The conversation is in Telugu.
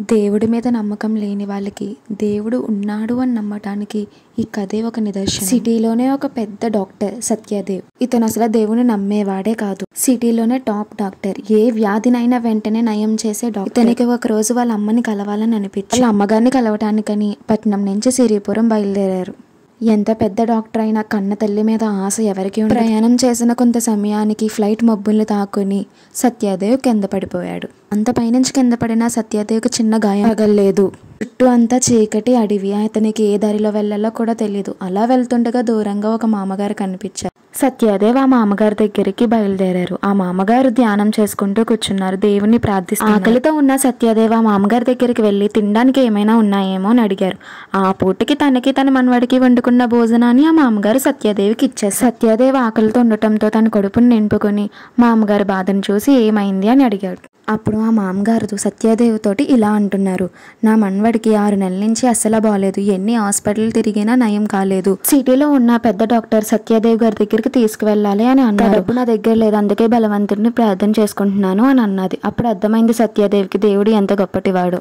దేవుడి మీద నమ్మకం లేని వాళ్ళకి దేవుడు ఉన్నాడు అని నమ్మటానికి ఈ కథే ఒక నిదర్శనం. సిటీలోనే ఒక పెద్ద డాక్టర్ సత్యదేవ్. ఇతను అసలు దేవుని నమ్మేవాడే కాదు. సిటీలోనే టాప్ డాక్టర్. ఏ వ్యాధినైనా వెంటనే నయం చేసే డాక్టర్. ఇతనికి ఒక రోజు వాళ్ళ అమ్మని కలవాలని అనిపించి వాళ్ళ అమ్మగారిని కలవటానికని పట్నం నుంచి సిరిపురం బయలుదేరారు. ఎంత పెద్ద డాక్టర్ అయినా కన్న తల్లి మీద ఆశ ఎవరికి ఉండదు. ప్రయాణం చేసిన కొంత సమయానికి ఫ్లైట్ మబ్బుల్ని తాకుని సత్యదేవ్ కింద పడిపోయాడు. అంత పైనుంచి కింద పడిన సత్యదేవ్కి చిన్న గాయం తగలేదు. చుట్టూ అంతా చీకటి అడవి. అతనికి ఏ దారిలో వెళ్లాలో కూడా తెలియదు. అలా వెళ్తుండగా దూరంగా ఒక మామగారు కనిపించారు. సత్యదేవ్ ఆ మామగారి దగ్గరికి బయలుదేరారు. ఆ మామగారు ధ్యానం చేసుకుంటూ కూర్చున్నారు. దేవుని ప్రార్థిస్తున్నారు. ఆకలితో ఉన్న సత్యదేవ్ ఆ మామగారి దగ్గరికి వెళ్లి తినడానికి ఏమైనా ఉన్నాయేమో అని అడిగారు. ఆ పూటకి తనకి తన మనవడికి వండుకున్న భోజనాన్ని ఆ మామగారు సత్యదేవికి ఇచ్చారు. సత్యదేవ్ ఆకలితో ఉండటంతో తన కడుపుని నింపుకొని మామగారి బాధను చూసి ఏమైంది అని అడిగాడు. అప్పుడు ఆ మామగారు సత్యదేవ్ తోటి ఇలా అంటున్నారు, నా మనవడికి 6 నెలల నుంచి అస్సలు బాలేదు. ఎన్ని హాస్పిటల్ తిరిగినా నయం కాలేదు. సిటీలో ఉన్న పెద్ద డాక్టర్ సత్యదేవ్ గారి దగ్గరికి తీసుకువెళ్ళాలి అని అన్నారు. డబ్బు నా దగ్గర లేదు, అందుకే బలవంతుడిని ప్రార్థన చేసుకుంటున్నాను అని అన్నది. అప్పుడు అర్థమైంది సత్యదేవ్కి దేవుడు ఎంత గొప్పటివాడు.